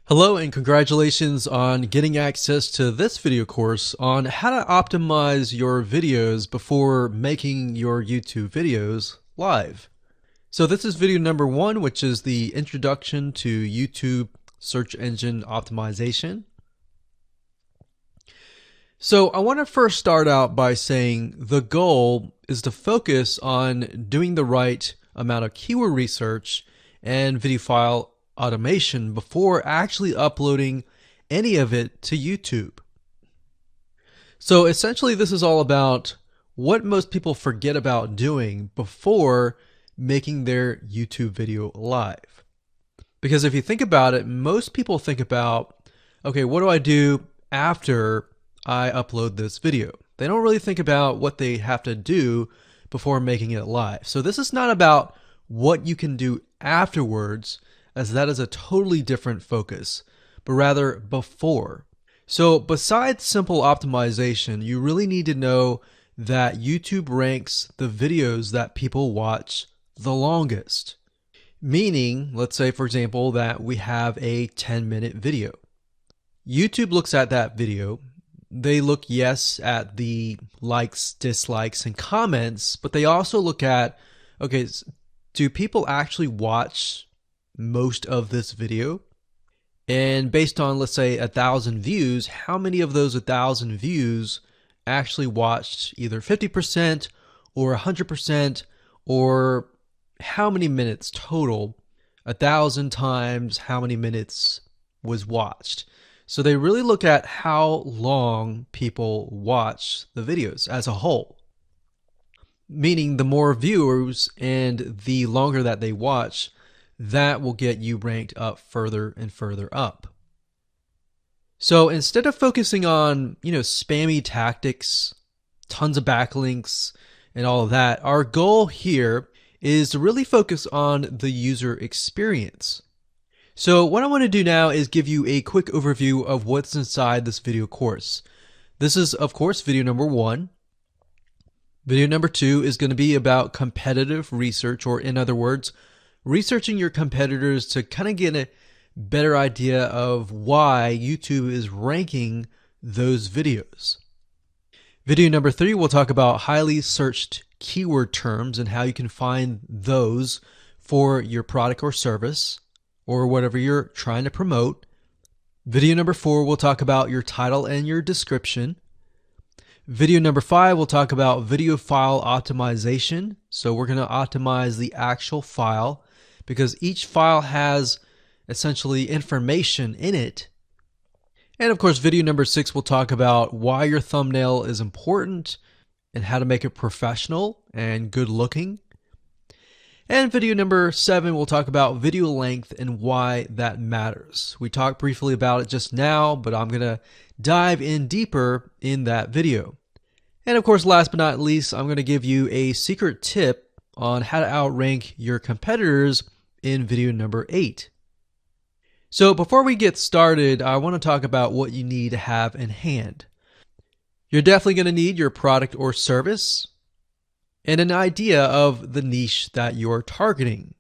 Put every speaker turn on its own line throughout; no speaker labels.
Hello and congratulations on getting access to this video course on how to optimize your videos before making your YouTube videos live. So this is video number 1, which is the introduction to YouTube search engine optimization. So I want to first start out by saying the goal is to focus on doing the right amount of keyword research and video file automation before actually uploading any of it to YouTube. So essentially this is all about what most people forget about doing before making their YouTube video live. Because if you think about it, most people think about, okay, what do I do after I upload this video? They don't really think about what they have to do before making it live. So this is not about what you can do afterwards, as that is a totally different focus, but rather before. So besides simple optimization, you really need to know that YouTube ranks the videos that people watch the longest. Meaning, let's say for example that we have a 10-minute video. YouTube looks at that video. They look, yes, at the likes, dislikes, and comments, but they also look at, okay, do people actually watch most of this video? And based on, let's say, 1,000 views, how many of those 1,000 views actually watched either 50% or 100%, or how many minutes total? 1,000 times how many minutes was watched. So they really look at how long people watch the videos as a whole. Meaning the more viewers and the longer that they watch, that will get you ranked up further and further up. So instead of focusing on, spammy tactics, tons of backlinks, and all of that, our goal here is to really focus on the user experience. So what I want to do now is give you a quick overview of what's inside this video course. This is, of course, video number 1. Video number 2 is going to be about competitive research, or in other words, researching your competitors to kind of get a better idea of why YouTube is ranking those videos. Video number 3, we'll talk about highly searched keyword terms and how you can find those for your product or service or whatever you're trying to promote. Video number 4, we'll talk about your title and your description. Video number 5, we'll talk about video file optimization. So we're going to optimize the actual file, because each file has essentially information in it. And of course, video number 6 will talk about why your thumbnail is important and how to make it professional and good looking. And video number 7 will talk about video length and why that matters. We talked briefly about it just now, but I'm going to dive in deeper in that video. And of course, last but not least, I'm going to give you a secret tip on how to outrank your competitors in video number 8. So before we get started, I want to talk about what you need to have in hand. You're definitely going to need your product or service and an idea of the niche that you're targeting.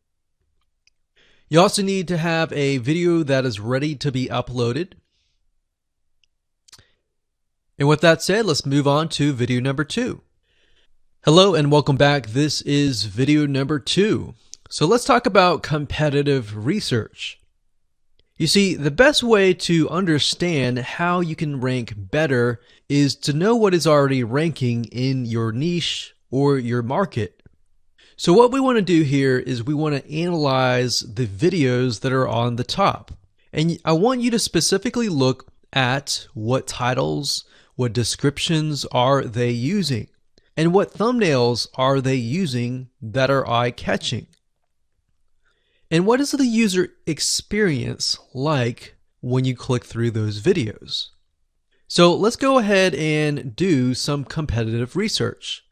You also need to have a video that is ready to be uploaded. And with that said, let's move on to video number 2. Hello and welcome back. This is video number 2. So let's talk about competitive research. You see, the best way to understand how you can rank better is to know what is already ranking in your niche or your market. So what we want to do here is we want to analyze the videos that are on the top. And I want you to specifically look at what titles, what descriptions are they using, and what thumbnails are they using that are eye-catching. And what is the user experience like when you click through those videos? So let's go ahead and do some competitive research.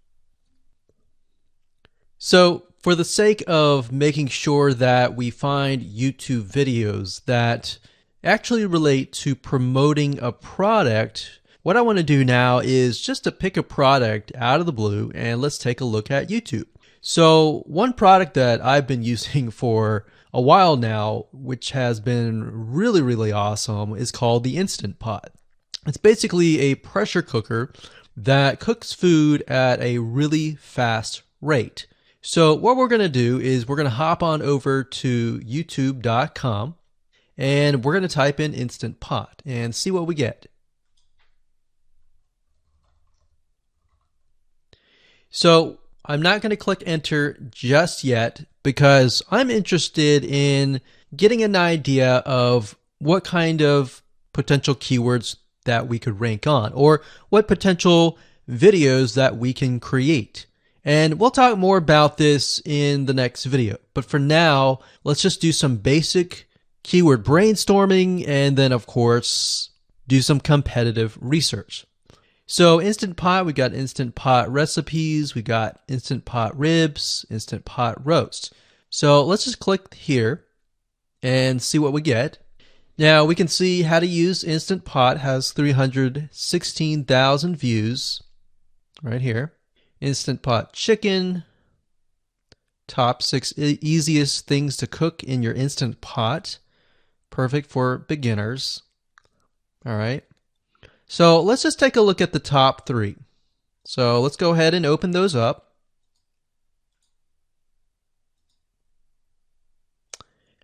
So for the sake of making sure that we find YouTube videos that actually relate to promoting a product, what I want to do now is just to pick a product out of the blue and let's take a look at YouTube. So one product that I've been using for a while now, which has been really awesome, is called the Instant Pot. It's basically a pressure cooker that cooks food at a really fast rate. So what we're going to do is we're going to hop on over to youtube.com and we're going to type in Instant Pot and see what we get. So I'm not going to click enter just yet because I'm interested in getting an idea of what kind of potential keywords that we could rank on, or what potential videos that we can create. And we'll talk more about this in the next video. But for now, let's just do some basic keyword brainstorming and then, of course, do some competitive research. So Instant Pot, we got Instant Pot recipes, we got Instant Pot ribs, Instant Pot roast. So let's just click here and see what we get. Now we can see how to use Instant Pot has 316,000 views right here. Instant Pot chicken, top 6 easiest things to cook in your Instant Pot. Perfect for beginners. All right. So let's just take a look at the top 3. So let's go ahead and open those up.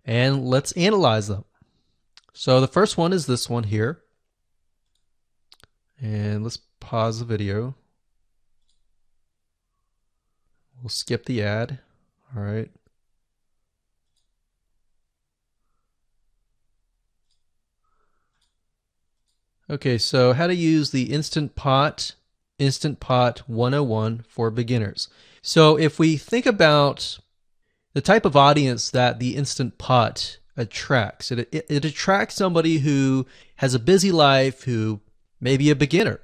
And let's analyze them. So the first one is this one here. And let's pause the video. We'll skip the ad. All right. Okay, so how to use the Instant Pot 101 for beginners. So if we think about the type of audience that the Instant Pot attracts, it attracts somebody who has a busy life, who may be a beginner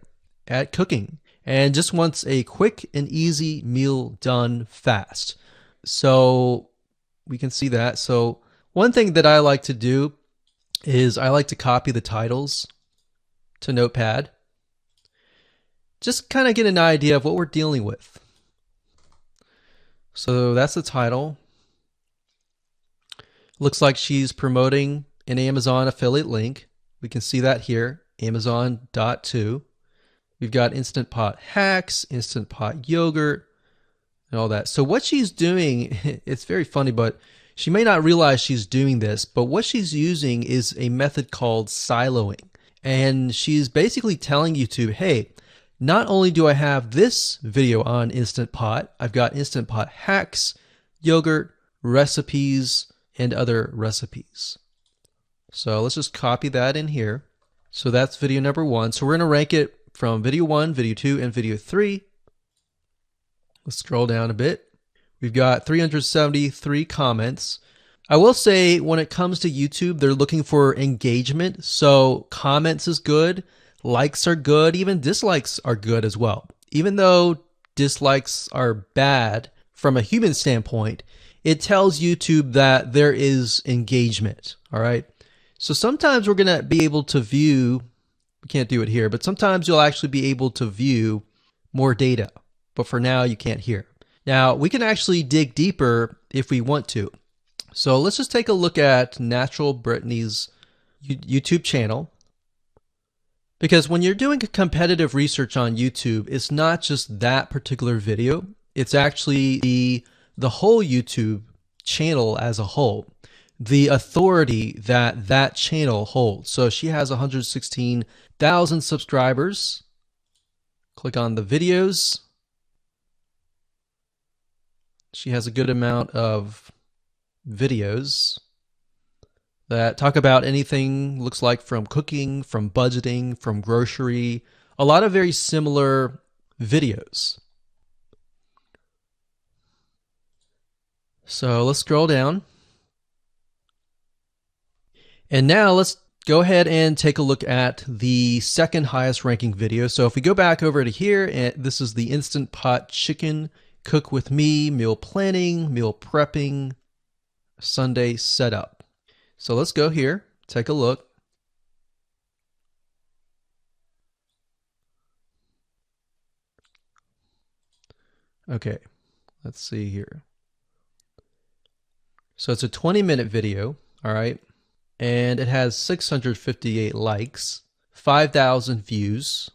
at cooking and just wants a quick and easy meal done fast. So we can see that. So one thing that I like to do is I like to copy the titles to Notepad. Just kind of get an idea of what we're dealing with. So that's the title. Looks like she's promoting an Amazon affiliate link. We can see that here, Amazon.to. We've got Instant Pot hacks, Instant Pot yogurt, and all that. So what she's doing, it's very funny, but she may not realize she's doing this, but what she's using is a method called siloing. And she's basically telling YouTube, hey, not only do I have this video on Instant Pot, I've got Instant Pot hacks, yogurt, recipes, and other recipes. So let's just copy that in here. So that's video number 1. So we're going to rank it from video 1, video 2, and video 3. Let's scroll down a bit. We've got 373 comments. I will say when it comes to YouTube, they're looking for engagement. So comments is good, likes are good, even dislikes are good as well. Even though dislikes are bad from a human standpoint, it tells YouTube that there is engagement. All right. So sometimes we're going to be able to view, we can't do it here, but sometimes you'll actually be able to view more data. But for now, you can't hear. Now, we can actually dig deeper if we want to. So let's just take a look at Natural Brittany's YouTube channel. Because when you're doing competitive research on YouTube, it's not just that particular video. It's actually the whole YouTube channel as a whole. The authority that that channel holds. So she has 116,000 subscribers. Click on the videos. She has a good amount of videos that talk about anything, looks like from cooking, from budgeting, from grocery, a lot of very similar videos. So let's scroll down. And now let's go ahead and take a look at the second highest ranking video. So if we go back over to here, and this is the Instant Pot chicken cook with me, meal planning, meal prepping, Sunday setup. So let's go here, take a look. Okay, let's see here. So it's a 20-minute video, all right? And it has 658 likes, 5,000 views.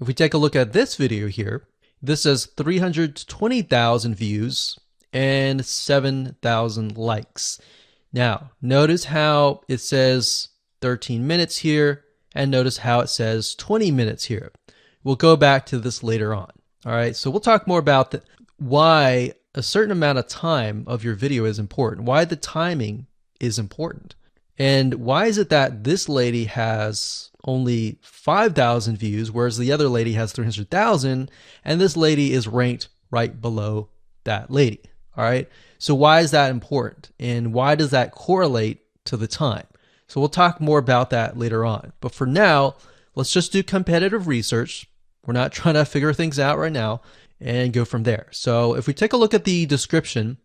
If we take a look at this video here, this has 320,000 views and 7,000 likes. Now, notice how it says 13 minutes here, and notice how it says 20 minutes here. We'll go back to this later on. All right, so we'll talk more about why a certain amount of time of your video is important, why the timing is important. And why is it that this lady has only 5,000 views, whereas the other lady has 300,000, and this lady is ranked right below that lady? All right. So why is that important? And why does that correlate to the time? So we'll talk more about that later on. But for now, let's just do competitive research. We're not trying to figure things out right now, and go from there. So if we take a look at the description,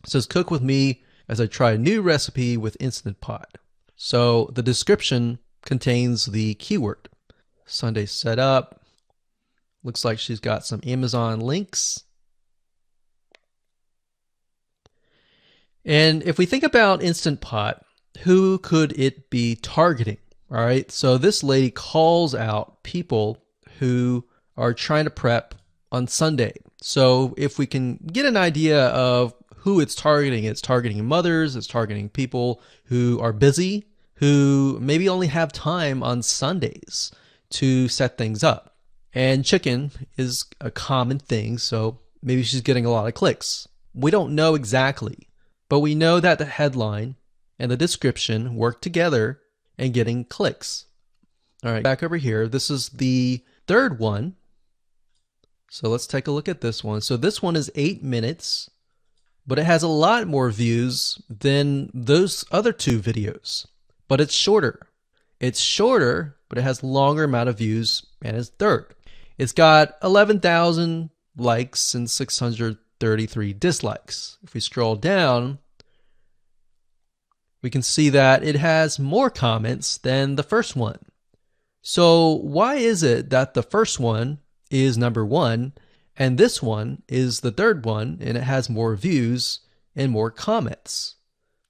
it says cook with me as I try a new recipe with Instant Pot. So the description contains the keyword. Sunday setup. Looks like she's got some Amazon links. And if we think about Instant Pot, who could it be targeting? All right, so this lady calls out people who are trying to prep on Sunday. So if we can get an idea of who it's targeting mothers, it's targeting people who are busy, who maybe only have time on Sundays to set things up. And chicken is a common thing, so maybe she's getting a lot of clicks. We don't know exactly, but we know that the headline and the description work together and getting clicks. All right, back over here. This is the third one. So let's take a look at this one. So this one is 8 minutes, but it has a lot more views than those other two videos. But it's shorter. It's shorter, but it has longer amount of views, and it's third. It's got 11,000 likes and 633 dislikes. If we scroll down, we can see that it has more comments than the first one. So why is it that the first one is number one and this one is the third one and it has more views and more comments?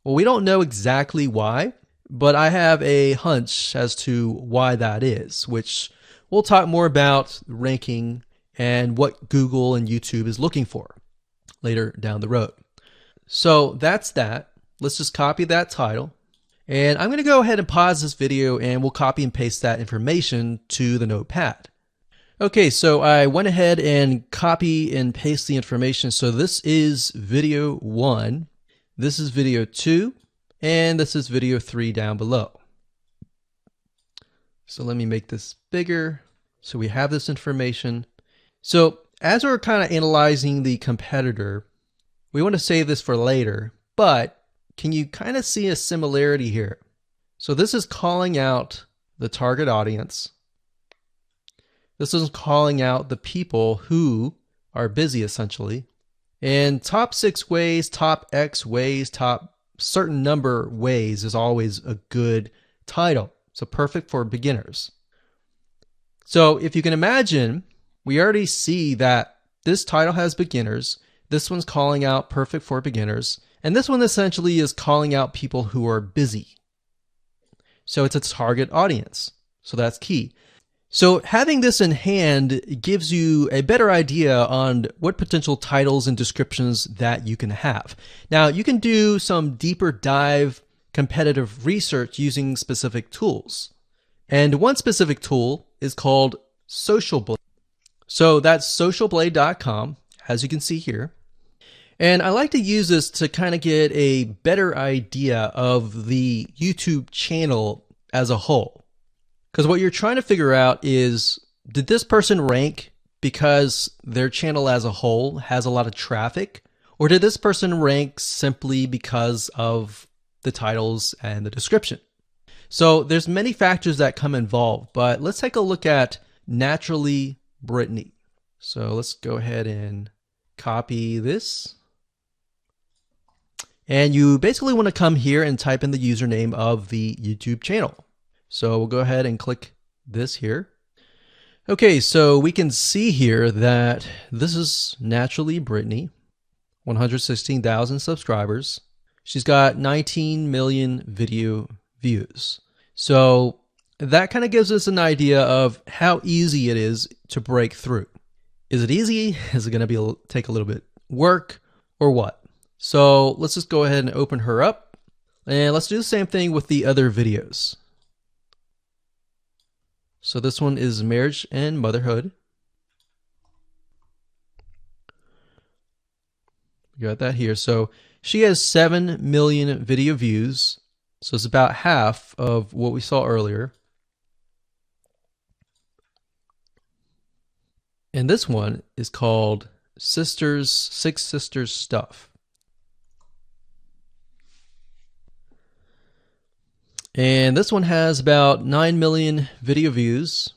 Well, we don't know exactly why, but I have a hunch as to why that is, which we'll talk more about ranking and what Google and YouTube is looking for later down the road. So that's that. Let's just copy that title. And I'm going to go ahead and pause this video and we'll copy and paste that information to the notepad. Okay, so I went ahead and copy and paste the information. So this is video 1, this is video 2, and this is video 3 down below. So let me make this bigger. So we have this information. So as we're kind of analyzing the competitor, we want to save this for later, but can you kind of see a similarity here? So this is calling out the target audience. This is calling out the people who are busy, essentially. And top 6 ways, top X ways, top certain number ways is always a good title. So perfect for beginners. So if you can imagine, we already see that this title has beginners. This one's calling out perfect for beginners. And this one essentially is calling out people who are busy. So it's a target audience. So that's key. So having this in hand gives you a better idea on what potential titles and descriptions that you can have. Now, you can do some deeper dive competitive research using specific tools. And one specific tool is called Social Blade. So that's socialblade.com, as you can see here. And I like to use this to kind of get a better idea of the YouTube channel as a whole. Because what you're trying to figure out is, did this person rank because their channel as a whole has a lot of traffic? Or did this person rank simply because of the titles and the description? So there's many factors that come involved, but let's take a look at Naturally Brittany. So let's go ahead and copy this. And you basically want to come here and type in the username of the YouTube channel. So we'll go ahead and click this here. Okay, so we can see here that this is Naturally Brittany, 116,000 subscribers. She's got 19 million video views. So that kind of gives us an idea of how easy it is to break through. Is it easy? Is it going to take a little bit work or what? So let's just go ahead and open her up, and let's do the same thing with the other videos. So this one is marriage and motherhood. We got that here. So she has 7 million video views. So it's about half of what we saw earlier. And this one is called Six Sisters Stuff. And this one has about 9 million video views.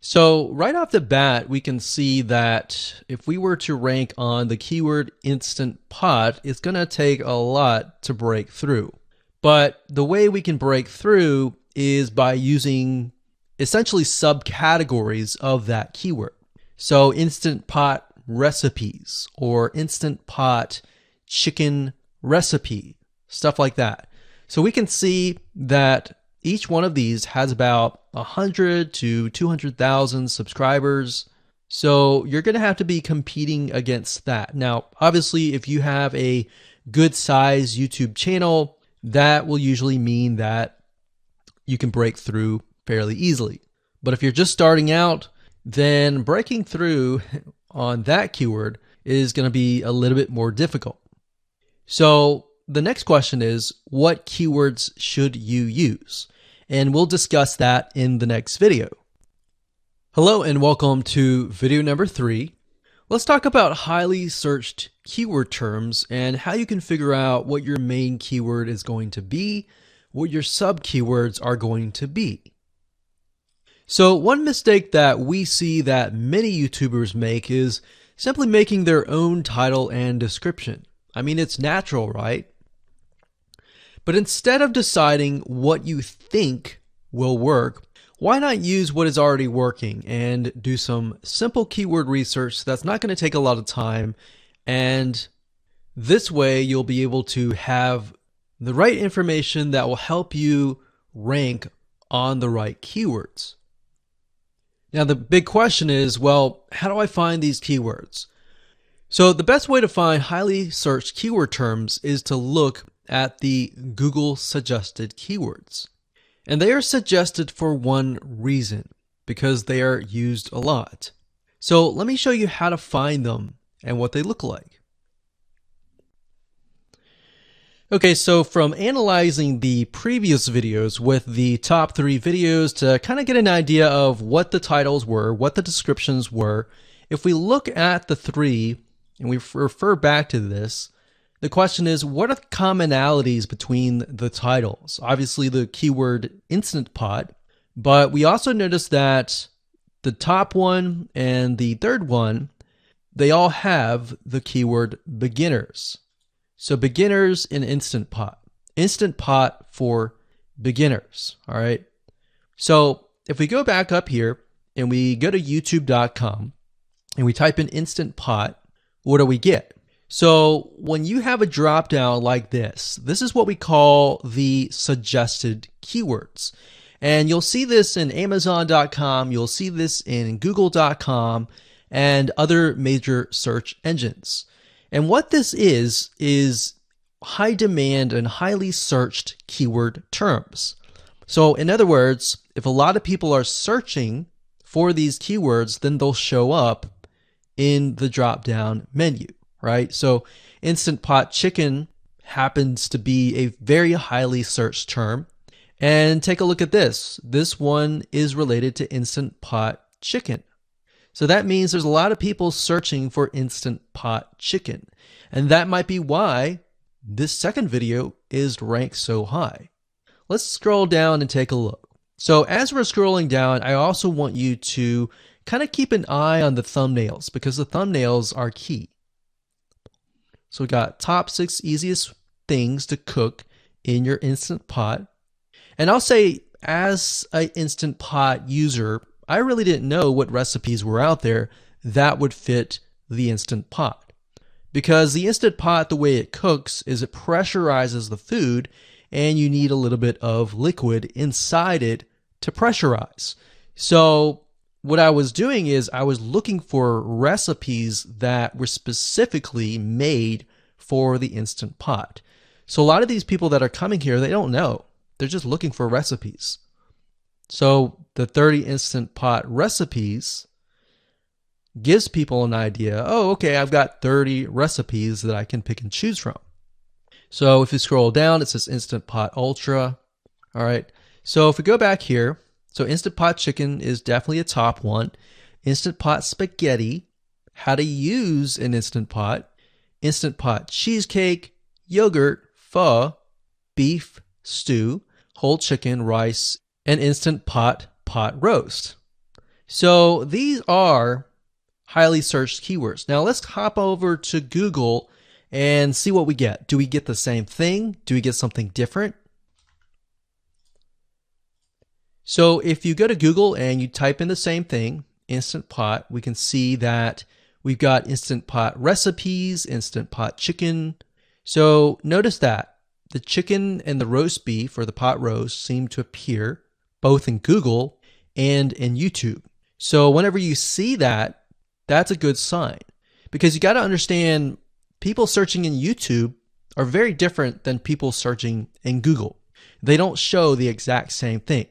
So right off the bat, we can see that if we were to rank on the keyword Instant Pot, it's going to take a lot to break through. But the way we can break through is by using essentially subcategories of that keyword. So Instant Pot recipes or Instant Pot chicken recipe, stuff like that. So we can see that each one of these has about 100 to 200,000 subscribers. So you're going to have to be competing against that. Now, obviously, if you have a good size YouTube channel, that will usually mean that you can break through fairly easily. But if you're just starting out, then breaking through on that keyword is going to be a little bit more difficult. So the next question is, what keywords should you use? And we'll discuss that in the next video. Hello and welcome to video number 3. Let's talk about highly searched keyword terms and how you can figure out what your main keyword is going to be, what your sub keywords are going to be. So one mistake that we see that many YouTubers make is simply making their own title and description. I mean, it's natural, right? But instead of deciding what you think will work, why not use what is already working and do some simple keyword research that's not going to take a lot of time, and this way you'll be able to have the right information that will help you rank on the right keywords. Now the big question is, well, how do I find these keywords? So the best way to find highly searched keyword terms is to look at the Google suggested keywords. And they are suggested for one reason, because they are used a lot. So let me show you how to find them and what they look like. Okay, so from analyzing the previous videos with the top 3 videos to kind of get an idea of what the titles were, what the descriptions were, if we look at the 3 and we refer back to this, the question is, what are the commonalities between the titles? Obviously the keyword Instant Pot, but we also notice that the top one and the third one, they all have the keyword beginners. So beginners in Instant Pot. Instant Pot for beginners, all right? So if we go back up here and we go to youtube.com and we type in Instant Pot, what do we get? So when you have a drop down like this is what we call the suggested keywords. And you'll see this in Amazon.com, you'll see this in Google.com and other major search engines. And what this is high demand and highly searched keyword terms. So in other words, if a lot of people are searching for these keywords, then they'll show up in the drop-down menu, right? So Instant Pot chicken happens to be a very highly searched term. And take a look at this. This one is related to Instant Pot chicken. So that means there's a lot of people searching for Instant Pot chicken. And that might be why this second video is ranked so high. Let's scroll down and take a look. So as we're scrolling down, I also want you to kind of keep an eye on the thumbnails because the thumbnails are key. So we got top 6 easiest things to cook in your Instant Pot. And I'll say, as an Instant Pot user, I really didn't know what recipes were out there that would fit the Instant Pot. Because the Instant Pot, the way it cooks is it pressurizes the food, and you need a little bit of liquid inside it to pressurize. So what I was doing is I was looking for recipes that were specifically made for the Instant Pot. So a lot of these people that are coming here, they don't know. They're just looking for recipes. So the 30 Instant Pot recipes gives people an idea. Oh, okay, I've got 30 recipes that I can pick and choose from. So if you scroll down, it says Instant Pot Ultra. All right. So if we go back here, so Instant Pot Chicken is definitely a top one. Instant Pot Spaghetti, how to use an Instant Pot. Instant Pot Cheesecake, yogurt, pho, beef stew, whole chicken, rice, and Instant Pot pot roast. So these are highly searched keywords. Now let's hop over to Google and see what we get. Do we get the same thing? Do we get something different? So if you go to Google and you type in the same thing, Instant Pot, we can see that we've got Instant Pot recipes, Instant Pot chicken. So notice that the chicken and the roast beef or the pot roast seem to appear both in Google and in YouTube. So whenever you see that, that's a good sign, because you got to understand people searching in YouTube are very different than people searching in Google. They don't show the exact same thing.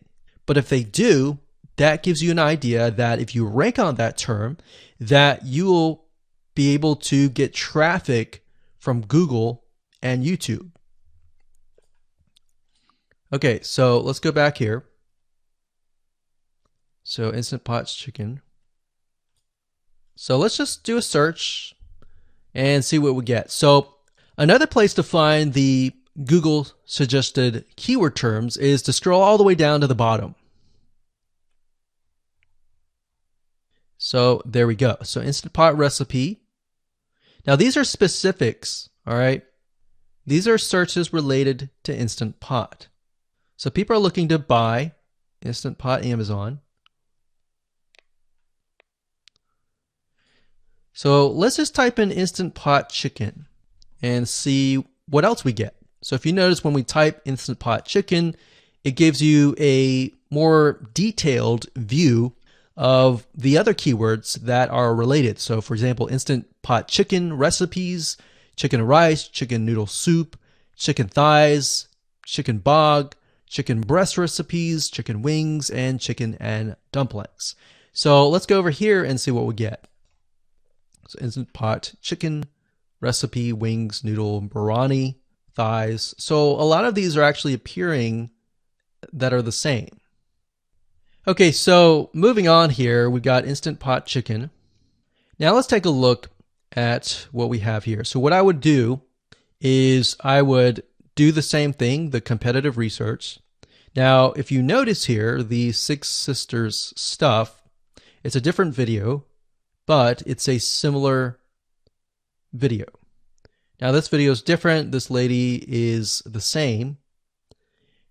But if they do, that gives you an idea that if you rank on that term, that you will be able to get traffic from Google and YouTube. Okay, so let's go back here. So Instant Pot Chicken. So let's just do a search and see what we get. So another place to find the Google suggested keyword terms is to scroll all the way down to the bottom. So there we go. So Instant Pot recipe. Now these are specifics, all right? These are searches related to Instant Pot. So people are looking to buy Instant Pot Amazon. So let's just type in Instant Pot Chicken and see what else we get. So if you notice, when we type Instant Pot Chicken, it gives you a more detailed view of the other keywords that are related. So for example, Instant Pot Chicken recipes, chicken rice, chicken noodle soup, chicken thighs, chicken bog, chicken breast recipes, chicken wings, and chicken and dumplings. So let's go over here and see what we get. So Instant Pot Chicken recipe, wings, noodle, biryani, thighs. So a lot of these are actually appearing that are the same. Okay, so moving on here, we've got Instant Pot Chicken. Now let's take a look at what we have here. So what I would do is I would do the same thing, the competitive research. Now, if you notice here, the Six Sisters stuff, it's a different video, but it's a similar video. Now this video is different. This lady is the same.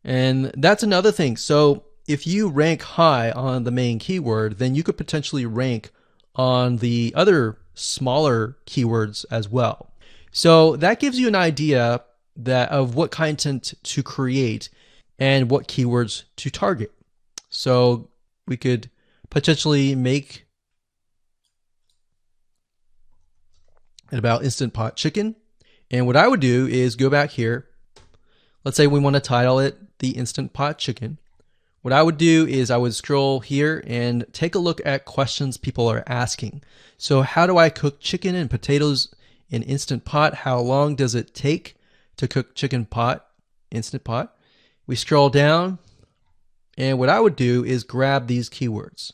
And that's another thing. So if you rank high on the main keyword, then you could potentially rank on the other smaller keywords as well. So that gives you an idea of what content to create and what keywords to target. So we could potentially make it about Instant Pot Chicken. And what I would do is go back here. Let's say we want to title it the Instant Pot Chicken. What I would do is I would scroll here and take a look at questions people are asking. So how do I cook chicken and potatoes in Instant Pot? How long does it take to cook chicken pot, Instant Pot? We scroll down, and what I would do is grab these keywords.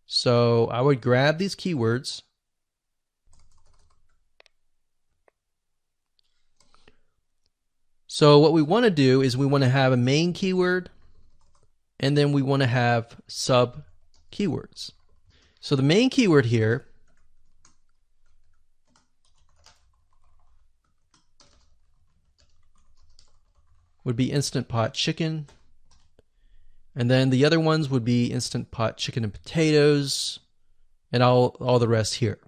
So I would grab these keywords. So what we want to do is we want to have a main keyword, and then we want to have sub keywords. So the main keyword here would be Instant Pot Chicken. And then the other ones would be Instant Pot Chicken and potatoes, and all the rest here.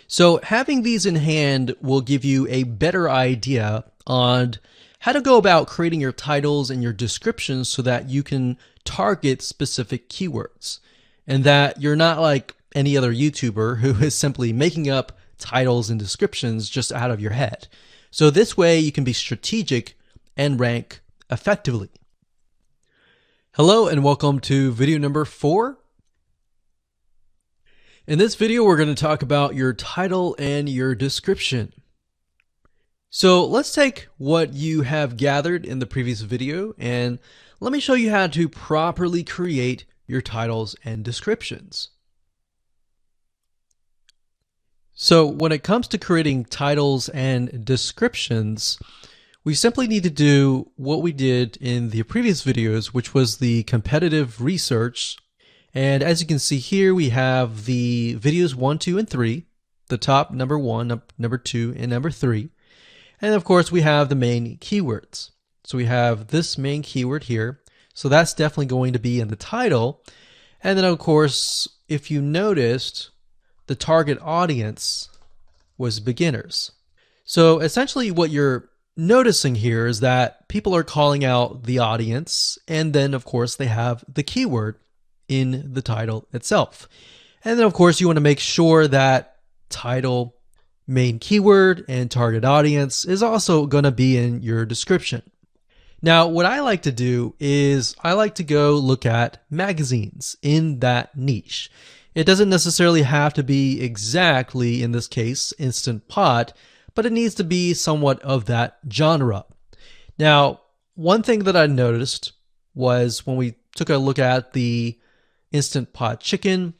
So having these in hand will give you a better idea on how to go about creating your titles and your descriptions so that you can target specific keywords, and that you're not like any other YouTuber who is simply making up titles and descriptions just out of your head. So this way you can be strategic and rank effectively. Hello and welcome to video number 4. In this video, we're going to talk about your title and your description. So let's take what you have gathered in the previous video and let me show you how to properly create your titles and descriptions. So when it comes to creating titles and descriptions, we simply need to do what we did in the previous videos, which was the competitive research. And as you can see here, we have the videos 1, 2, and 3, the top number 1, number 2, and number 3. And of course, we have the main keywords. So we have this main keyword here. So that's definitely going to be in the title. And then of course, if you noticed, the target audience was beginners. So essentially what you're noticing here is that people are calling out the audience, and then of course they have the keyword in the title itself. And then of course you want to make sure that title, main keyword, and target audience is also going to be in your description. Now what I like to do is I like to go look at magazines in that niche. It doesn't necessarily have to be exactly, in this case, Instant Pot, but it needs to be somewhat of that genre. Now, one thing that I noticed was when we took a look at the Instant Pot chicken,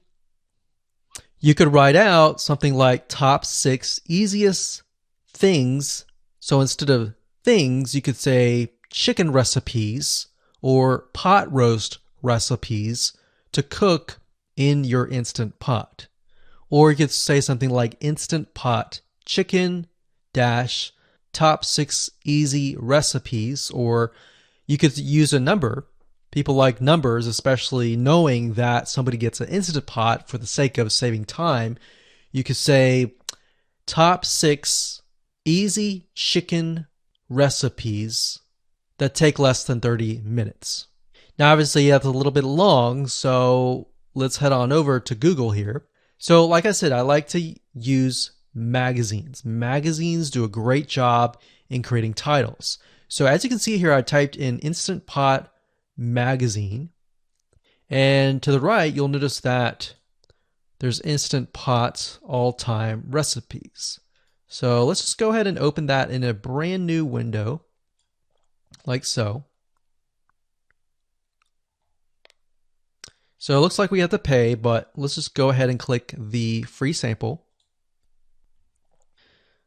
you could write out something like top 6 easiest things. So instead of things, you could say chicken recipes or pot roast recipes to cook in your Instant Pot. Or you could say something like Instant Pot chicken dash top 6 easy recipes, or you could use a number. People like numbers, especially knowing that somebody gets an Instant Pot for the sake of saving time. You could say top 6 easy chicken recipes that take less than 30 minutes. Now obviously that's a little bit long, so let's head on over to Google here. So like I said, I like to use magazines. Magazines do a great job in creating titles. So as you can see here, I typed in Instant Pot magazine, and to the right you'll notice that there's Instant Pot all-time recipes. So let's just go ahead and open that in a brand new window like so. So it looks like we have to pay, but let's just go ahead and click the free sample.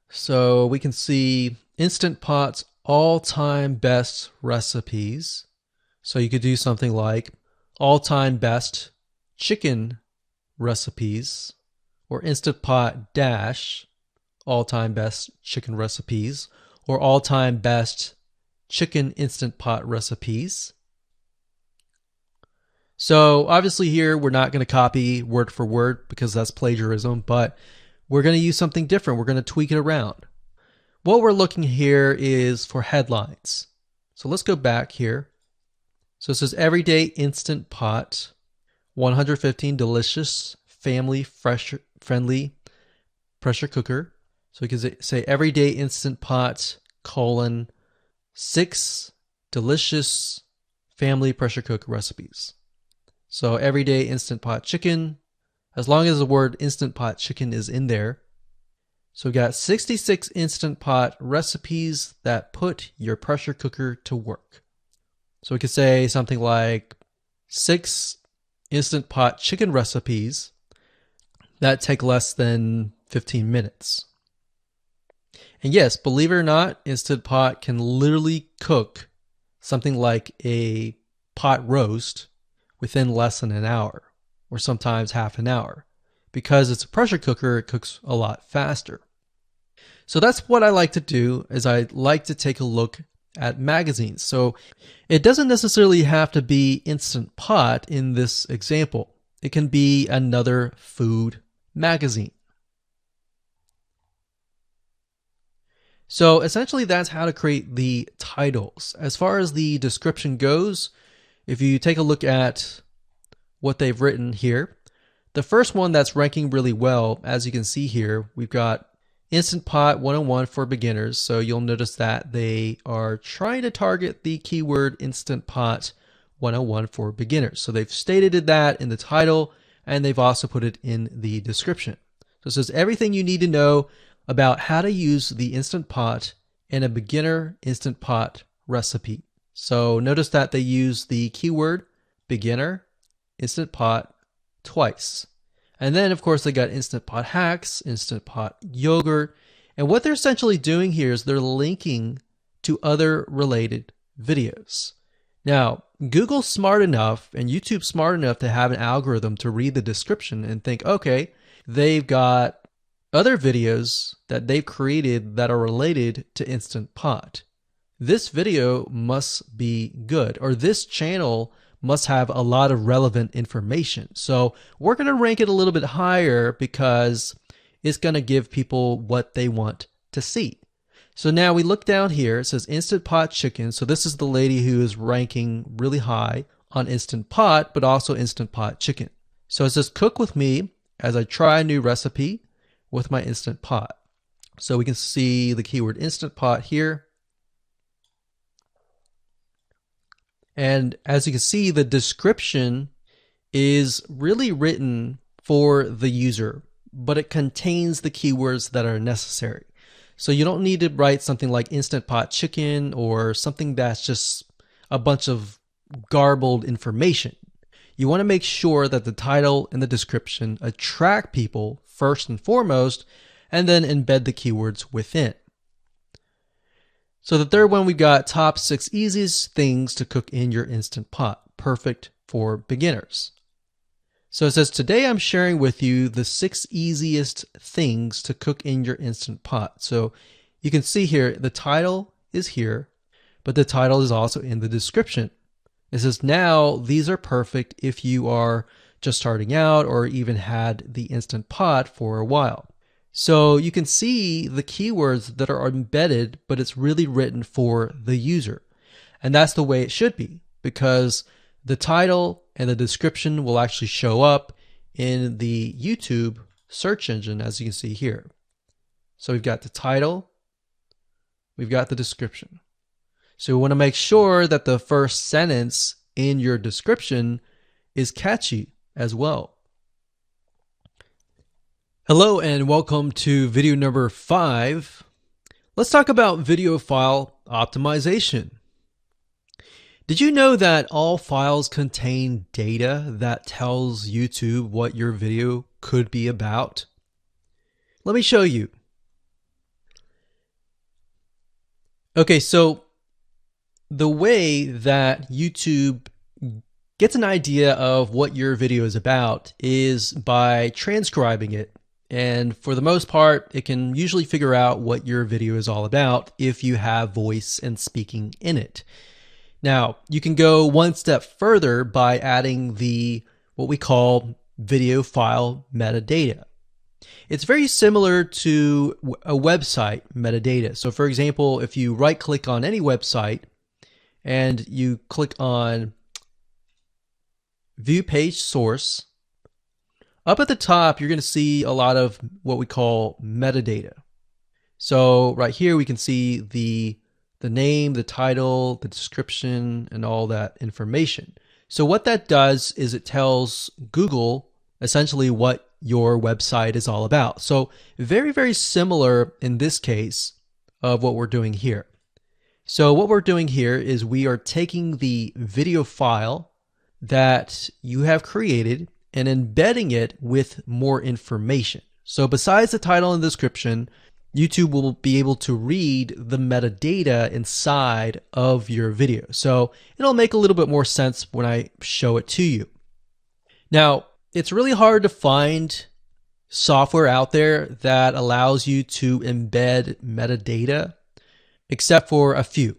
So we can see Instant Pot's all-time best recipes. So you could do something like all-time best chicken recipes, or Instant Pot dash all-time best chicken recipes, or all-time best chicken Instant Pot recipes. So obviously here we're not going to copy word for word because that's plagiarism, but we're going to use something different. We're going to tweak it around. What we're looking here is for headlines. So let's go back here. So it says Everyday Instant Pot, 115 delicious, family friendly pressure cooker. So we can say Everyday Instant Pot, 6 delicious family pressure cook recipes. So Everyday Instant Pot chicken, as long as the word Instant Pot chicken is in there. So we got 66 Instant Pot recipes that put your pressure cooker to work. So we could say something like 6 Instant Pot chicken recipes that take less than 15 minutes. And yes, believe it or not, Instant Pot can literally cook something like a pot roast within less than an hour, or sometimes half an hour. Because it's a pressure cooker, it cooks a lot faster. So that's what I like to do, is I like to take a look at magazines. So it doesn't necessarily have to be Instant Pot in this example. It can be another food magazine. So essentially that's how to create the titles. As far as the description goes, if you take a look at what they've written here, the first one that's ranking really well, as you can see here, we've got Instant Pot 101 for beginners. So you'll notice that they are trying to target the keyword Instant Pot 101 for beginners. So they've stated that in the title, and they've also put it in the description. So it says everything you need to know about how to use the Instant Pot in a beginner Instant Pot recipe. So notice that they use the keyword beginner Instant Pot twice. And then of course they got Instant Pot hacks, Instant Pot yogurt. And what they're essentially doing here is they're linking to other related videos. Now, Google's smart enough and YouTube's smart enough to have an algorithm to read the description and think, okay, they've got other videos that they've created that are related to Instant Pot. This video must be good, or this channel must have a lot of relevant information. So we're going to rank it a little bit higher because it's going to give people what they want to see. So now we look down here, it says Instant Pot Chicken. So this is the lady who is ranking really high on Instant Pot, but also Instant Pot Chicken. So it says cook with me as I try a new recipe with my Instant Pot. So we can see the keyword Instant Pot here. And as you can see, the description is really written for the user, but it contains the keywords that are necessary. So you don't need to write something like Instant Pot Chicken or something that's just a bunch of garbled information. You want to make sure that the title and the description attract people first and foremost, and then embed the keywords within. So the third one, we got top 6 easiest things to cook in your Instant Pot, perfect for beginners. So it says, today I'm sharing with you the 6 easiest things to cook in your Instant Pot. So you can see here, the title is here, but the title is also in the description. It says, now these are perfect if you are just starting out or even had the Instant Pot for a while. So you can see the keywords that are embedded, but it's really written for the user. And that's the way it should be, because the title and the description will actually show up in the YouTube search engine, as you can see here. So we've got the title, we've got the description. So we want to make sure that the first sentence in your description is catchy as well. Hello and welcome to video number 5. Let's talk about video file optimization. Did you know that all files contain data that tells YouTube what your video could be about? Let me show you. Okay, so the way that YouTube gets an idea of what your video is about is by transcribing it. And for the most part, it can usually figure out what your video is all about if you have voice and speaking in it. Now, you can go one step further by adding what we call video file metadata. It's very similar to a website metadata. So for example, if you right click on any website and you click on View Page Source, up at the top, you're going to see a lot of what we call metadata. So right here, we can see the name, the title, the description, and all that information. So what that does is it tells Google essentially what your website is all about. So very, very similar in this case of what we're doing here. So what we're doing here is we are taking the video file that you have created and embedding it with more information. So besides the title and description, YouTube will be able to read the metadata inside of your video. So it'll make a little bit more sense when I show it to you. Now, it's really hard to find software out there that allows you to embed metadata, except for a few.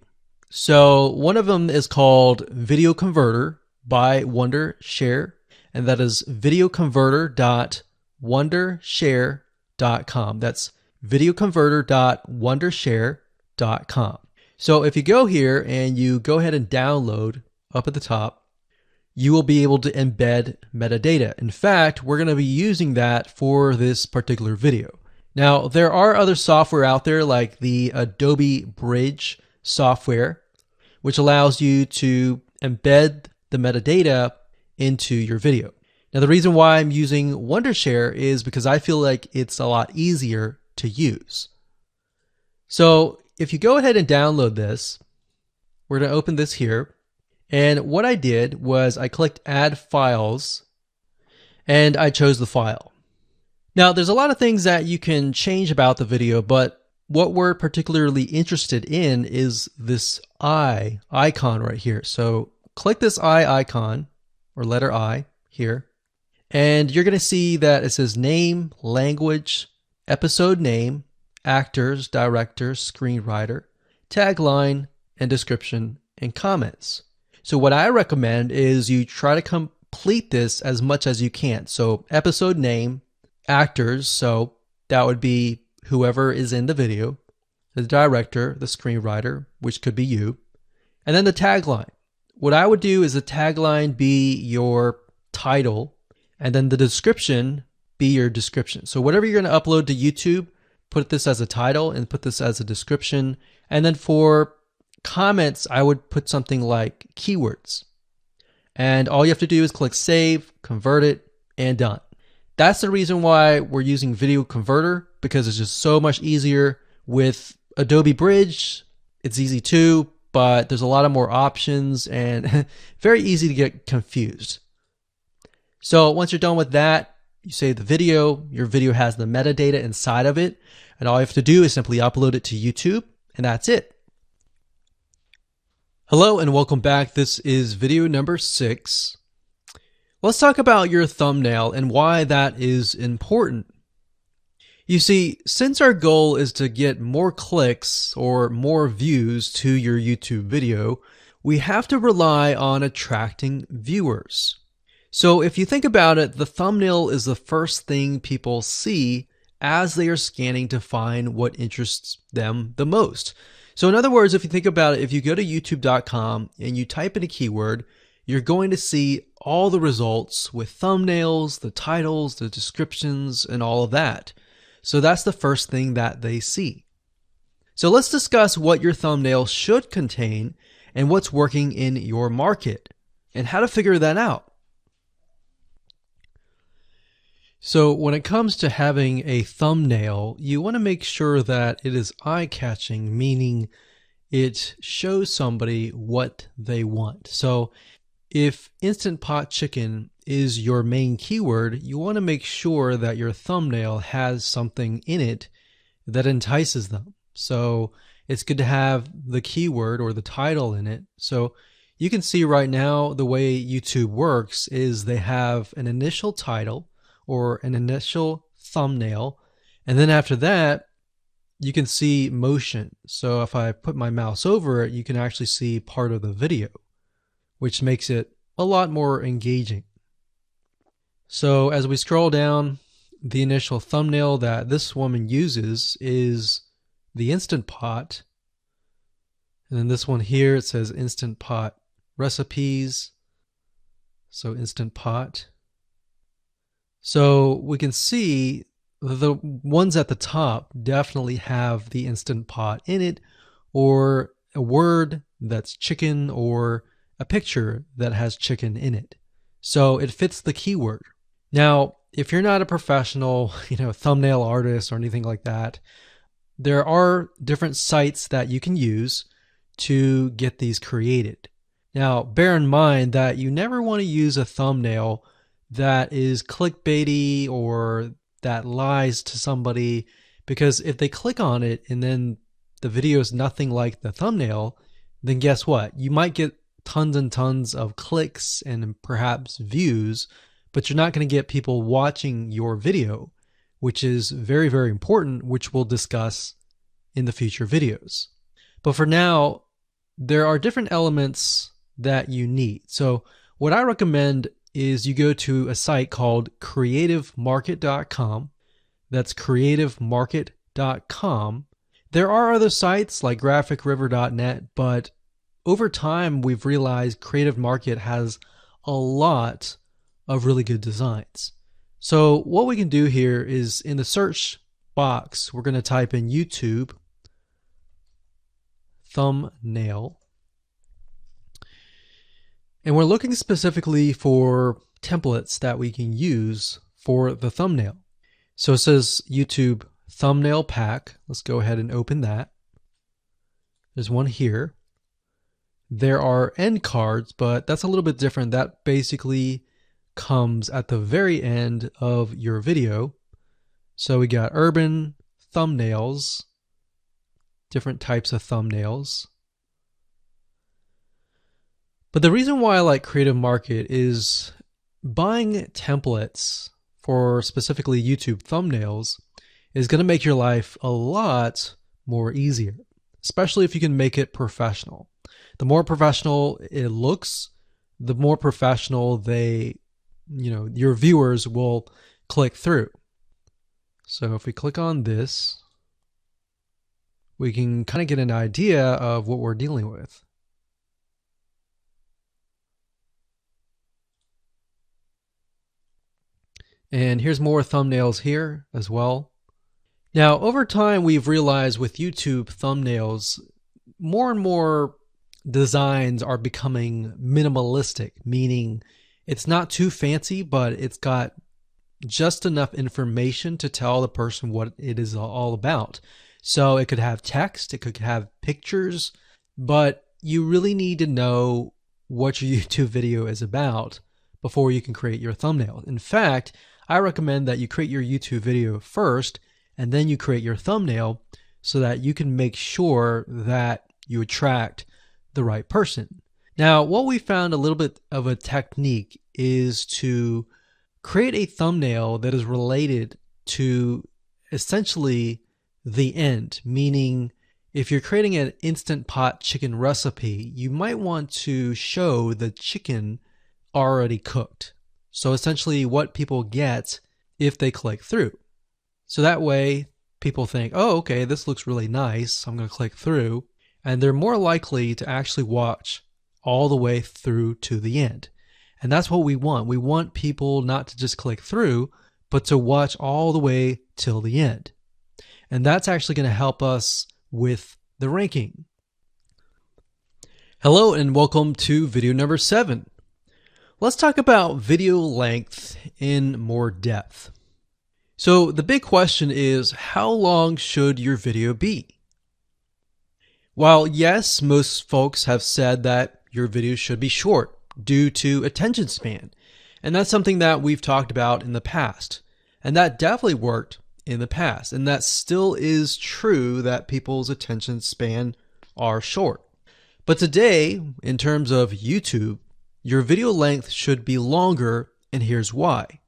So one of them is called Video Converter by Wondershare. and that is videoconverter.wondershare.com. That's videoconverter.wondershare.com. So if you go here and you go ahead and download up at the top, you will be able to embed metadata. In fact, we're going to be using that for this particular video. Now, there are other software out there like the Adobe Bridge software, which allows you to embed the metadata into your video. Now, the reason why I'm using Wondershare is because I feel like it's a lot easier to use. So if you go ahead and download this, we're going to open this here. And what I did was I clicked Add Files, and I chose the file. Now, there's a lot of things that you can change about the video, but what we're particularly interested in is this I icon right here. So click this I icon, or letter I here, and you're going to see that it says name, language, episode name, actors, director, screenwriter, tagline, and description, and comments. So what I recommend is you try to complete this as much as you can. So episode name, actors, so that would be whoever is in the video, the director, the screenwriter, which could be you, and then the tagline. What I would do is the tagline be your title, and then the description be your description. So whatever you're going to upload to YouTube, put this as a title and put this as a description. And then for comments, I would put something like keywords. And all you have to do is click save, convert it, and done. That's the reason why we're using Video Converter, because it's just so much easier. With Adobe Bridge, it's easy too, but there's a lot of more options and very easy to get confused. So once you're done with that, you save the video. Your video has the metadata inside of it, and all you have to do is simply upload it to YouTube, and that's it. Hello and welcome back. This is video number 6. Let's talk about your thumbnail and why that is important. You see, since our goal is to get more clicks or more views to your YouTube video, we have to rely on attracting viewers. So if you think about it, the thumbnail is the first thing people see as they are scanning to find what interests them the most. So in other words, if you think about it, if you go to youtube.com and you type in a keyword, you're going to see all the results with thumbnails, the titles, the descriptions, and all of that. So that's the first thing that they see. So let's discuss what your thumbnail should contain and what's working in your market and how to figure that out. So when it comes to having a thumbnail, you want to make sure that it is eye-catching, meaning it shows somebody what they want. So if Instant Pot Chicken is your main keyword, you want to make sure that your thumbnail has something in it that entices them. So it's good to have the keyword or the title in it. So you can see right now the way YouTube works is they have an initial title or an initial thumbnail, and then after that you can see motion. So if I put my mouse over it, you can actually see part of the video, which makes it a lot more engaging. So as we scroll down, the initial thumbnail that this woman uses is the Instant Pot, and then this one here, it says Instant Pot recipes, so Instant Pot. So we can see the ones at the top definitely have the Instant Pot in it, or a word that's chicken, or a picture that has chicken in it. So it fits the keyword. Now, if you're not a professional, thumbnail artist or anything like that, there are different sites that you can use to get these created. Now, bear in mind that you never want to use a thumbnail that is clickbaity or that lies to somebody, because if they click on it and then the video is nothing like the thumbnail, then guess what? You might get tons and tons of clicks and perhaps views, but you're not going to get people watching your video, which is very, very important, which we'll discuss in the future videos. But for now, there are different elements that you need. So what I recommend is you go to a site called creativemarket.com. That's creativemarket.com. There are other sites like graphicriver.net, but over time we've realized Creative Market has a lot of really good designs. So what we can do here is in the search box, we're going to type in YouTube thumbnail. And we're looking specifically for templates that we can use for the thumbnail. So it says YouTube thumbnail pack. Let's go ahead and open that. There's one here. There are end cards, but that's a little bit different. That basically comes at the very end of your video. So we got urban thumbnails, different types of thumbnails. But the reason why I like Creative Market is buying templates for specifically YouTube thumbnails is going to make your life a lot more easier, especially if you can make it professional. The more professional it looks, the more professional your viewers will click through. So if we click on this, we can kind of get an idea of what we're dealing with. And here's more thumbnails here as well. Now, over time, we've realized with YouTube thumbnails, more and more designs are becoming minimalistic, meaning it's not too fancy, but it's got just enough information to tell the person what it is all about. So it could have text, it could have pictures, but you really need to know what your YouTube video is about before you can create your thumbnail. In fact, I recommend that you create your YouTube video first and then you create your thumbnail so that you can make sure that you attract the right person. Now, what we found a little bit of a technique is to create a thumbnail that is related to essentially the end, meaning if you're creating an Instant Pot chicken recipe, you might want to show the chicken already cooked. So essentially what people get if they click through. So that way people think, oh, okay, this looks really nice. I'm going to click through. And they're more likely to actually watch all the way through to the end. And that's what we want. We want people not to just click through, but to watch all the way till the end. And that's actually going to help us with the ranking. Hello and welcome to video number 7. Let's talk about video length in more depth. So the big question is, how long should your video be? While yes, most folks have said that your video should be short due to attention span, and that's something that we've talked about in the past, and that definitely worked in the past, and that still is true that people's attention span are short. But today, in terms of YouTube, your video length should be longer, and here's why.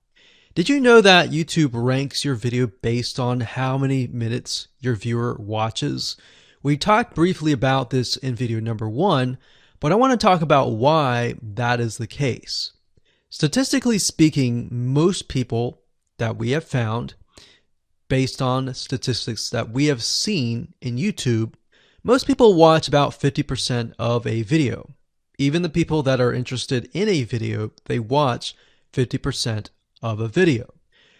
Did you know that YouTube ranks your video based on how many minutes your viewer watches? We talked briefly about this in video number 1, but I want to talk about why that is the case. Statistically speaking, most people that we have found, based on statistics that we have seen in YouTube, most people watch about 50% of a video. Even the people that are interested in a video, they watch 50% of a video.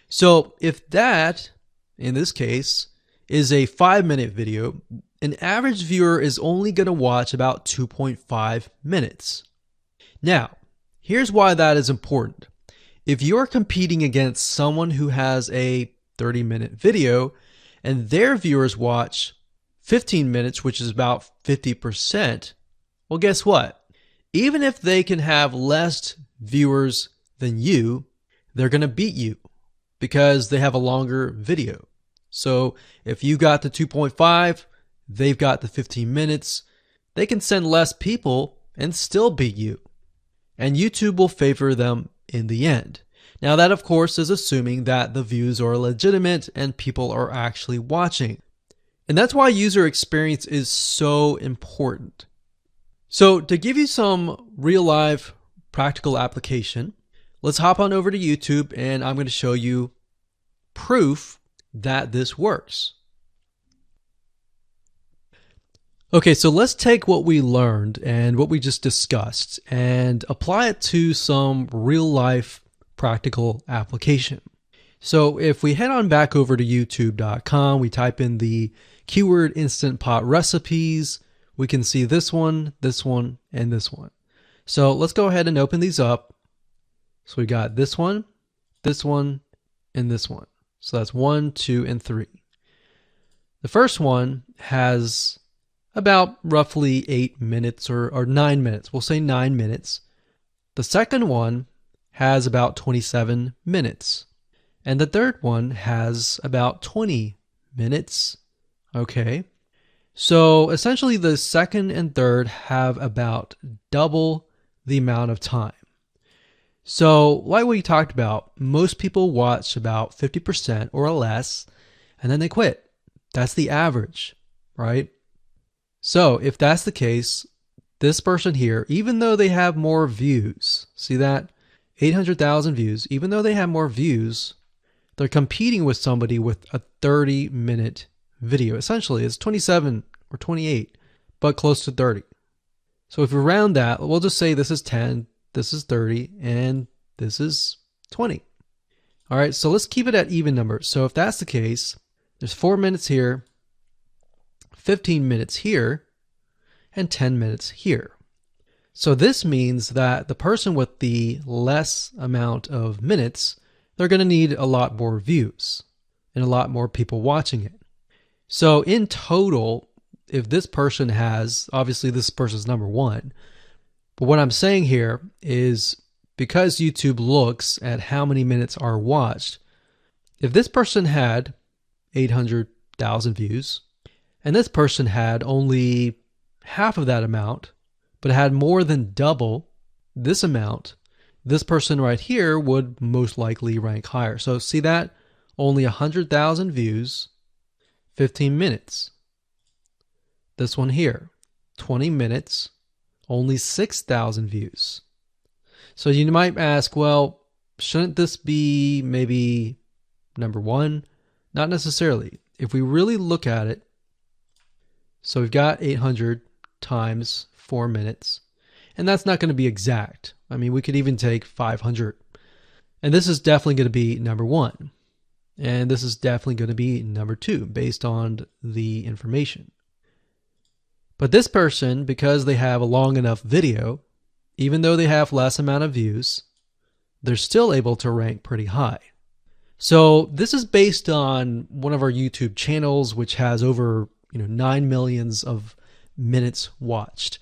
So if that, in this case, is a 5-minute video, an average viewer is only going to watch about 2.5 minutes. Now, here's why that is important. If you're competing against someone who has a 30-minute video and their viewers watch 15 minutes, which is about 50%, well, guess what? Even if they can have less viewers than you, they're going to beat you because they have a longer video. So if you got the 2.5, they've got the 15 minutes, they can send less people and still beat you. And YouTube will favor them in the end. Now that, of course, is assuming that the views are legitimate and people are actually watching. And that's why user experience is so important. So to give you some real life practical application, let's hop on over to YouTube and I'm going to show you proof that this works. Okay, so let's take what we learned and what we just discussed and apply it to some real life practical application. So if we head on back over to youtube.com, we type in the keyword Instant Pot recipes, we can see this one, and this one. So let's go ahead and open these up. So we got this one, and this one. So that's 1, 2, and 3. The first one has about roughly 8 minutes or 9 minutes. We'll say 9 minutes. The second one has about 27 minutes. And the third one has about 20 minutes. Okay. So essentially the second and third have about double the amount of time. So like we talked about, most people watch about 50% or less, and then they quit. That's the average, right? So if that's the case, this person here, even though they have more views, see that? 800,000 views, even though they have more views, they're competing with somebody with a 30-minute video. Essentially, it's 27 or 28, but close to 30. So if we round that, we'll just say this is 10, this is 30, and this is 20. All right, so let's keep it at even numbers. So if that's the case, there's 4 minutes here, 15 minutes here, and 10 minutes here. So this means that the person with the less amount of minutes, they're going to need a lot more views and a lot more people watching it. So in total, if this person has, obviously this person's number one, but what I'm saying here is because YouTube looks at how many minutes are watched, if this person had 800,000 views and this person had only half of that amount, but had more than double this amount, this person right here would most likely rank higher. So see that? Only 100,000 views, 15 minutes. This one here, 20 minutes, only 6,000 views. So you might ask, well, shouldn't this be maybe number one? Not necessarily. If we really look at it, so we've got 800 times 4 minutes, and that's not going to be exact. I mean, we could even take 500. And this is definitely going to be number one. And this is definitely going to be number two based on the information. But this person, because they have a long enough video, even though they have less amount of views, they're still able to rank pretty high. So this is based on one of our YouTube channels, which has over 9 million of minutes watched.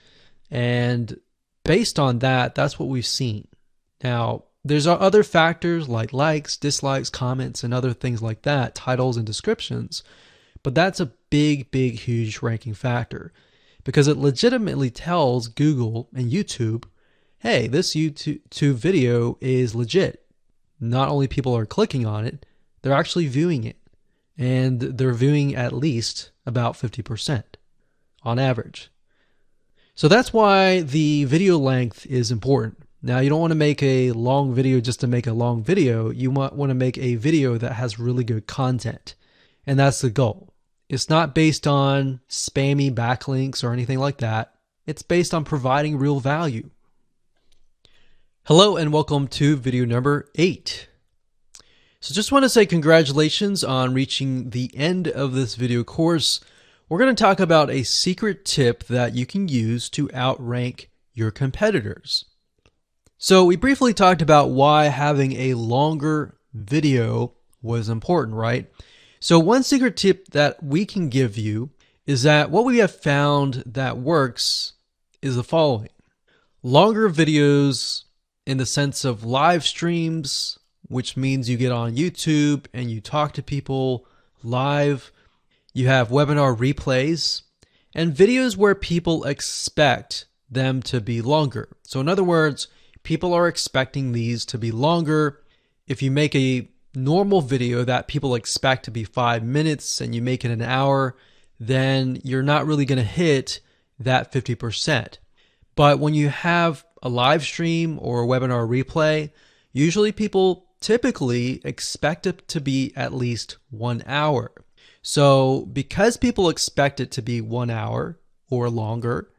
And based on that, that's what we've seen. Now, there's other factors like likes, dislikes, comments, and other things like that, titles and descriptions. But that's a big, huge ranking factor because it legitimately tells Google and YouTube, hey, this YouTube video is legit. Not only people are clicking on it, they're actually viewing it. And they're viewing at least about 50% on average. So that's why the video length is important. Now, you don't want to make a long video just to make a long video. You might want to make a video that has really good content. And that's the goal. It's not based on spammy backlinks or anything like that. It's based on providing real value. Hello and welcome to video number 8. So just want to say congratulations on reaching the end of this video course. We're going to talk about a secret tip that you can use to outrank your competitors. So we briefly talked about why having a longer video was important, right? So one secret tip that we can give you is that what we have found that works is the following. Longer videos in the sense of live streams, which means you get on YouTube and you talk to people live. You have webinar replays and videos where people expect them to be longer. So in other words, people are expecting these to be longer. If you make a normal video that people expect to be 5 minutes and you make it an hour, then you're not really going to hit that 50%. But when you have a live stream or a webinar replay, Usually people typically expect it to be at least 1 hour. So because people expect it to be 1 hour or longer,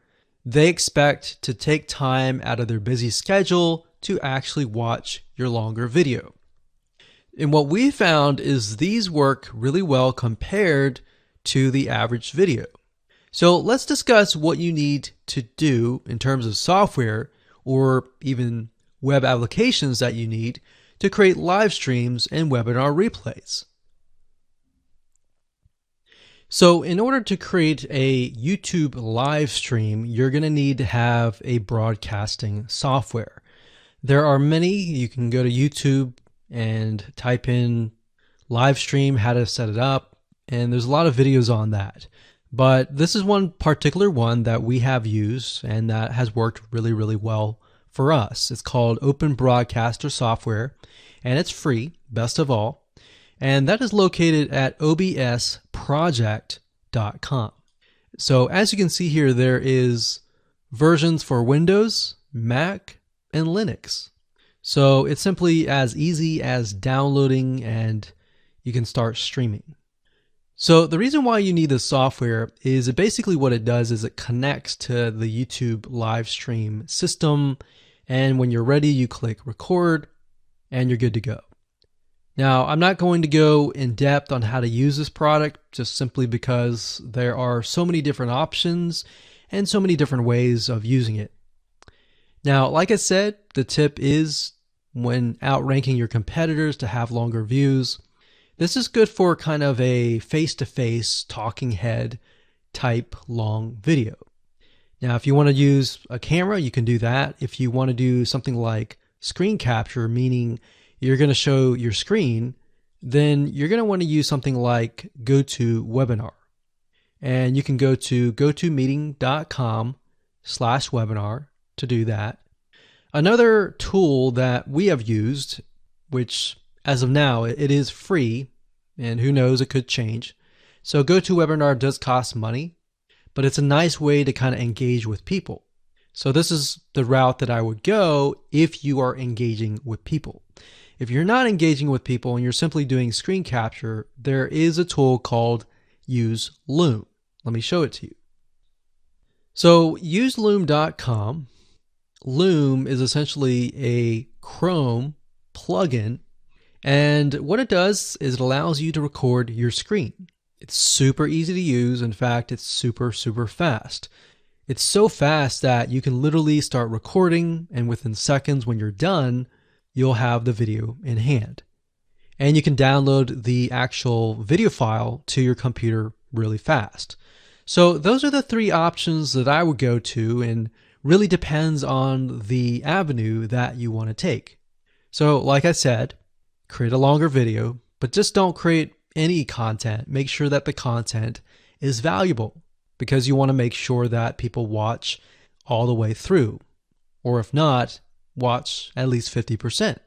they expect to take time out of their busy schedule to actually watch your longer video. And what we found is these work really well compared to the average video. So let's discuss what you need to do in terms of software or even web applications that you need to create live streams and webinar replays. So in order to create a YouTube live stream, you're going to need to have a broadcasting software. There are many. You can go to YouTube and type in live stream, how to set it up, and there's a lot of videos on that. But this is one particular one that we have used and that has worked really, really well for us. It's called Open Broadcaster Software, and it's free, best of all. And that is located at obsproject.com. So as you can see here, there is versions for Windows, Mac, and Linux. So it's simply as easy as downloading and you can start streaming. So the reason why you need this software is basically what it does is it connects to the YouTube live stream system, and when you're ready, you click record and you're good to go. Now, I'm not going to go in depth on how to use this product just simply because there are so many different options and so many different ways of using it. Now, like I said, the tip is when outranking your competitors to have longer views. This is good for kind of a face-to-face talking head type long video. Now, if you want to use a camera, you can do that. If you want to do something like screen capture, meaning you're going to show your screen, then you're going to want to use something like GoToWebinar. And you can go to gotomeeting.com/webinar to do that. Another tool that we have used, which as of now, it is free, and who knows, it could change. So GoToWebinar does cost money, but it's a nice way to kind of engage with people. So this is the route that I would go if you are engaging with people. If you're not engaging with people and you're simply doing screen capture, there is a tool called Use Loom. Let me show it to you. So useloom.com. Loom is essentially a Chrome plugin, and what it does is it allows you to record your screen. It's super easy to use. In fact, it's super, super fast. It's so fast that you can literally start recording, and within seconds when you're done, you'll have the video in hand. And you can download the actual video file to your computer really fast. So those are the three options that I would go to, and really depends on the avenue that you want to take. So like I said, create a longer video, but just don't create any content. Make sure that the content is valuable, because you want to make sure that people watch all the way through, or if not, watch at least 50%.